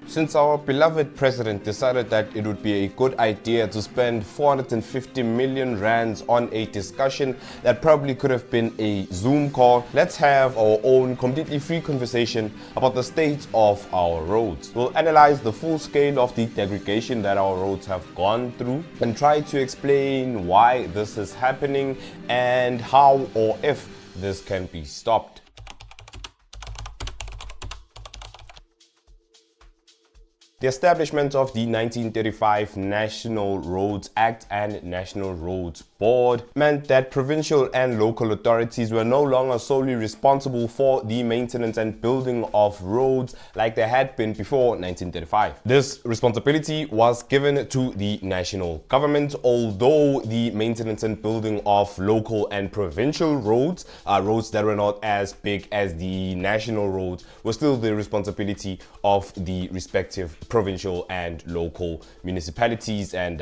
Since our beloved president decided that it would be a good idea to spend 450 million rands on a discussion that probably could have been a Zoom call, let's have our own completely free conversation about the state of our roads. We'll analyze the full scale of the degradation that our roads have gone through and try to explain why this is happening and how or if this can be stopped. The establishment of the 1935 National Roads Act and National Roads Board meant that provincial and local authorities were no longer solely responsible for the maintenance and building of roads like they had been before 1935. This responsibility was given to the national government, although the maintenance and building of local and provincial roads, roads that were not as big as the national roads, were still the responsibility of the respective provincial and local municipalities and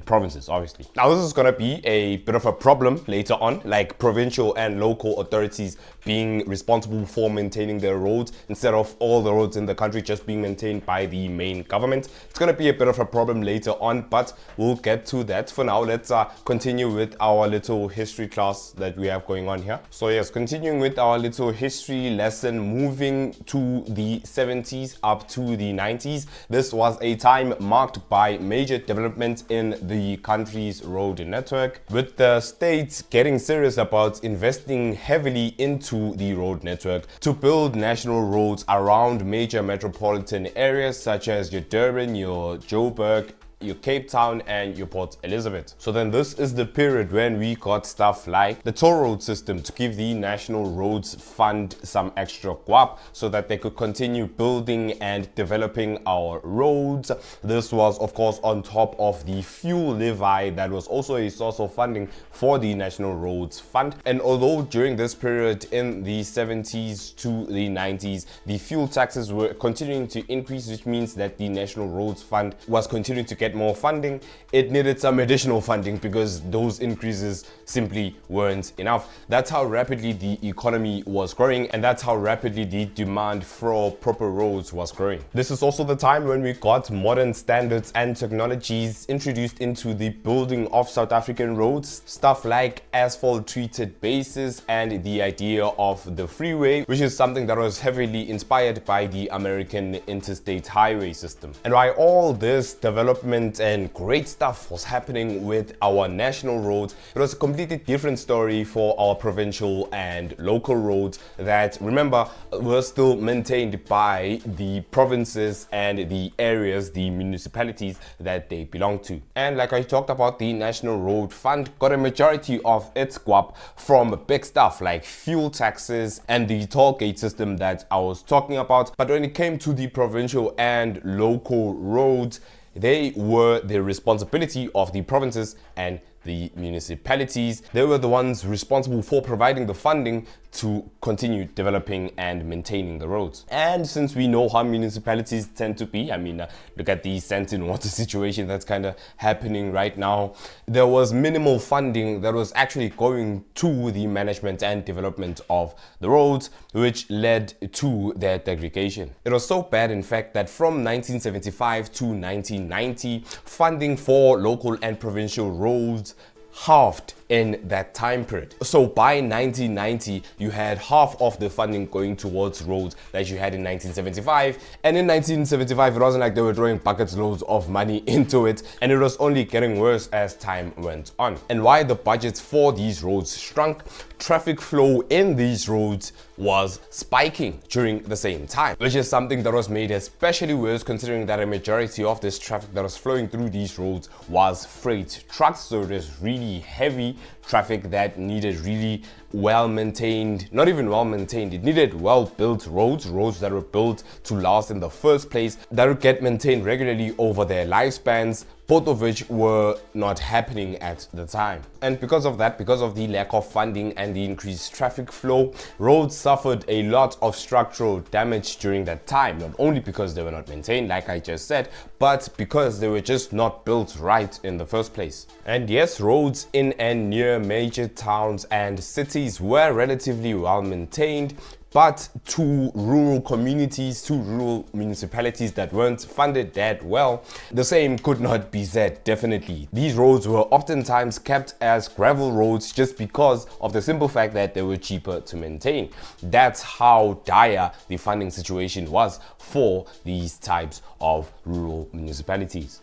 provinces, obviously. Now this is going to be a bit of a problem later on, like provincial and local authorities being responsible for maintaining their roads instead of all the roads in the country just being maintained by the main government. It's going to be a bit of a problem later on, but we'll get to that. For now, let's continue with our little history class that we have going on here. So yes, continuing with our little history lesson, moving to the 70s up to the 90s. This was a time marked by major developments in the country's road network, with the states getting serious about investing heavily into the road network to build national roads around major metropolitan areas such as your Durban, your Joburg, your Cape Town and your Port Elizabeth. So then this is the period when we got stuff like the toll road system to give the National Roads Fund some extra guap so that they could continue building and developing our roads. This was of course on top of the fuel levy that was also a source of funding for the National Roads Fund. And although during this period in the 70s to the 90s the fuel taxes were continuing to increase, which means that the National Roads Fund was continuing to get more funding, it needed some additional funding because those increases simply weren't enough. That's how rapidly the economy was growing, and that's how rapidly the demand for proper roads was growing. This is also the time when we got modern standards and technologies introduced into the building of South African roads, stuff like asphalt treated bases and the idea of the freeway, which is something that was heavily inspired by the American interstate highway system. And while all this development and great stuff was happening with our national roads, it was a completely different story for our provincial and local roads that, remember, were still maintained by the provinces and the areas, the municipalities that they belong to. And like I talked about, the National Road Fund got a majority of its guap from big stuff like fuel taxes and the toll gate system that I was talking about. But when it came to the provincial and local roads, they were the responsibility of the provinces and the municipalities. They were the ones responsible for providing the funding to continue developing and maintaining the roads. And since we know how municipalities tend to be, I mean, look at the Sand and Water situation that's kind of happening right now. There was minimal funding that was actually going to the management and development of the roads, which led to their degradation. It was so bad, in fact, that from 1975 to 1990, funding for local and provincial roads halved in that time period. So by 1990, you had half of the funding going towards roads that you had in 1975. And in 1975, it wasn't like they were throwing buckets loads of money into it, and it was only getting worse as time went on. And while the budgets for these roads shrunk, traffic flow in these roads was spiking during the same time, which is something that was made especially worse considering that a majority of this traffic that was flowing through these roads was freight trucks. So there's really heavy traffic that needed really well maintained, not even well maintained, it needed well built roads that were built to last in the first place, that would get maintained regularly over their lifespans, both of which were not happening at the time. And because of that, because of the lack of funding and the increased traffic flow, roads suffered a lot of structural damage during that time, not only because they were not maintained, like I just said, but because they were just not built right in the first place. And yes, roads in and near major towns and cities were relatively well maintained, but to rural communities, to rural municipalities that weren't funded that well, the same could not be said, definitely. These roads were oftentimes kept as gravel roads just because of the simple fact that they were cheaper to maintain. That's how dire the funding situation was for these types of rural municipalities.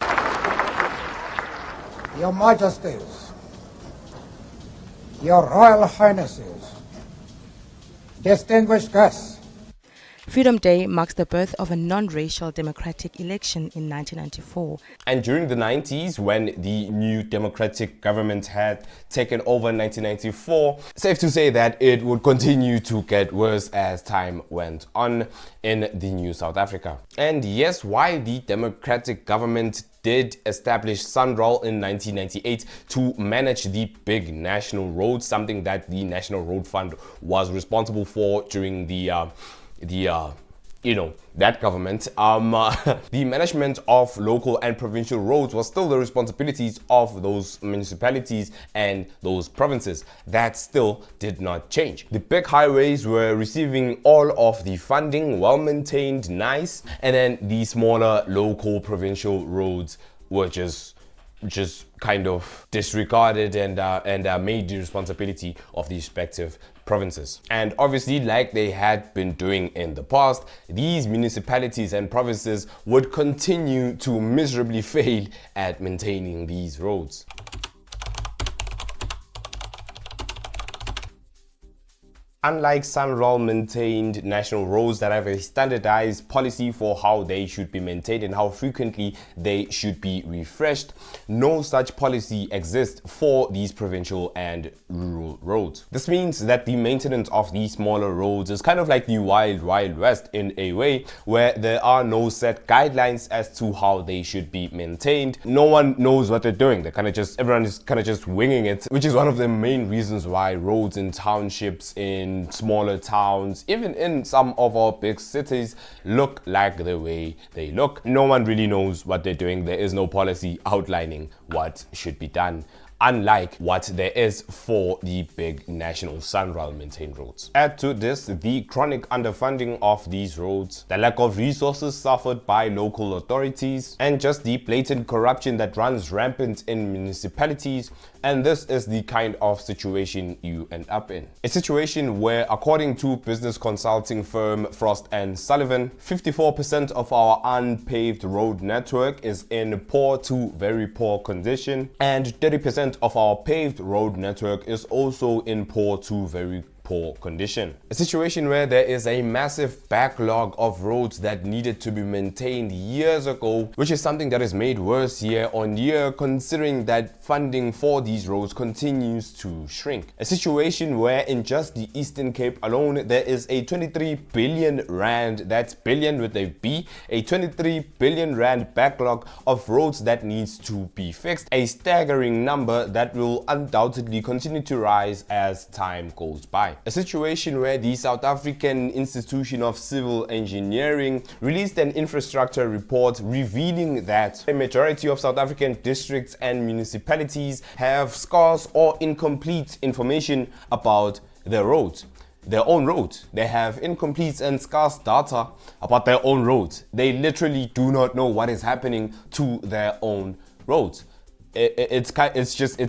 Your Majesties, Your Royal Highnesses, distinguished guests. Freedom Day marks the birth of a non-racial democratic election in 1994. And during the 90s, when the new democratic government had taken over in 1994, safe to say that it would continue to get worse as time went on in the new South Africa. And yes, while the democratic government did establish SANRAL in 1998 to manage the big national roads, something that the National Road Fund was responsible for during that government. The management of local and provincial roads was still the responsibilities of those municipalities and those provinces. That still did not change. The big highways were receiving all of the funding, well maintained, nice, and then the smaller local provincial roads were just kind of disregarded and made the responsibility of the respective provinces. And obviously, like they had been doing in the past, these municipalities and provinces would continue to miserably fail at maintaining these roads. Unlike SANRAL maintained national roads that have a standardized policy for how they should be maintained and how frequently they should be refreshed, no such policy exists for these provincial and rural roads. This means that the maintenance of these smaller roads is kind of like the wild west in a way, where there are no set guidelines as to how they should be maintained. No one knows what they're doing. Everyone is kind of just winging it, which is one of the main reasons why roads in townships, in smaller towns, even in some of our big cities, look like the way they look. No one really knows what they're doing. There is no policy outlining what should be done, unlike what there is for the big national SANRAL maintained roads. Add to this the chronic underfunding of these roads, the lack of resources suffered by local authorities, and just the blatant corruption that runs rampant in municipalities. And this is the kind of situation you end up in. A situation where, according to business consulting firm Frost & Sullivan, 54% of our unpaved road network is in poor to very poor condition, and 30% of our paved road network is also in poor to very poor condition. A situation where there is a massive backlog of roads that needed to be maintained years ago, which is something that is made worse year on year, considering that funding for these roads continues to shrink. A situation where in just the Eastern Cape alone, there is a 23 billion rand, that's billion with a B, a 23 billion rand backlog of roads that needs to be fixed, a staggering number that will undoubtedly continue to rise as time goes by. A situation where the South African Institution of Civil Engineering released an infrastructure report revealing that a majority of South African districts and municipalities have scarce or incomplete information about their roads. Their own roads. They have incomplete and scarce data about their own roads. They literally do not know what is happening to their own roads. It's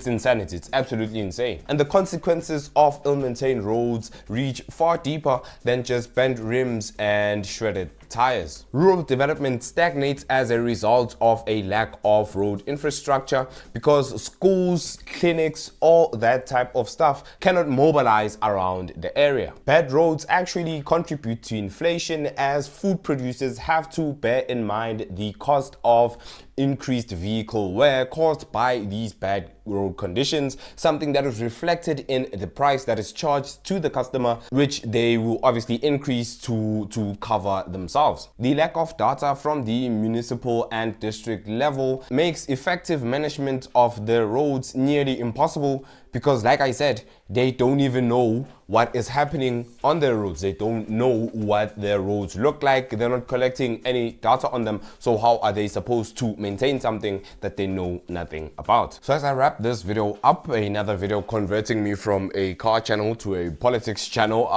insanity. It's absolutely insane. And the consequences of ill-maintained roads reach far deeper than just bent rims and shredded tires. Rural development stagnates as a result of a lack of road infrastructure because schools, clinics, all that type of stuff cannot mobilize around the area. Bad roads actually contribute to inflation as food producers have to bear in mind the cost of increased vehicle wear caused by these bad road conditions, something that is reflected in the price that is charged to the customer, which they will obviously increase to cover themselves. The lack of data from the municipal and district level makes effective management of the roads nearly impossible because, like I said, they don't even know what is happening on their roads. They don't know what their roads look like. They're not collecting any data on them. So how are they supposed to maintain something that they know nothing about? So as I wrap this video up, another video converting me from a car channel to a politics channel,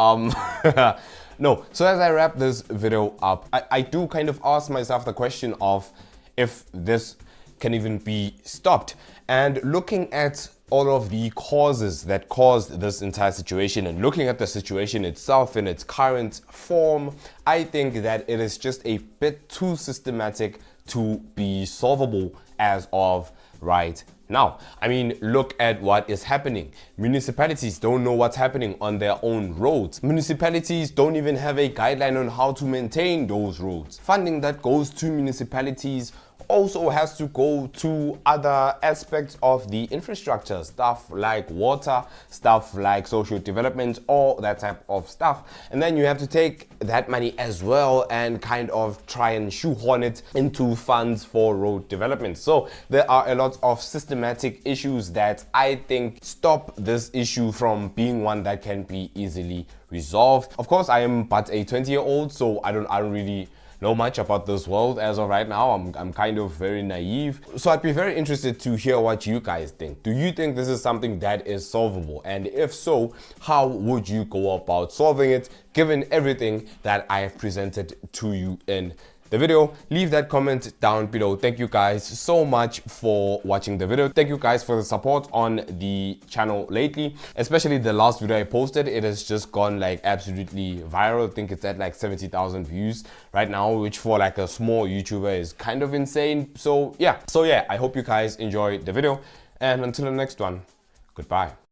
No, so as I wrap this video up, I do kind of ask myself the question of if this can even be stopped. And looking at all of the causes that caused this entire situation and looking at the situation itself in its current form, I think that it is just a bit too systematic to be solvable as of right now. I mean, look at what is happening. Municipalities don't know what's happening on their own roads. Municipalities don't even have a guideline on how to maintain those roads. Funding that goes to municipalities also has to go to other aspects of the infrastructure, stuff like water, stuff like social development, all that type of stuff. And then you have to take that money as well and kind of try and shoehorn it into funds for road development. So there are a lot of systematic issues that I think stop this issue from being one that can be easily resolved. Of course, I am but a 20-year-old, so I don't really know much about this world as of right now. I'm kind of very naive. So I'd be very interested to hear what you guys think. Do you think this is something that is solvable? And if so, how would you go about solving it, given everything that I have presented to you in the video? Leave that comment down below. Thank you guys so much for watching the video. Thank you guys for the support on the channel lately, especially the last video I posted. It has just gone like absolutely viral. I think it's at like 70,000 views right now, which for like a small YouTuber is kind of insane. So yeah, I hope you guys enjoyed the video, and until the next one, goodbye.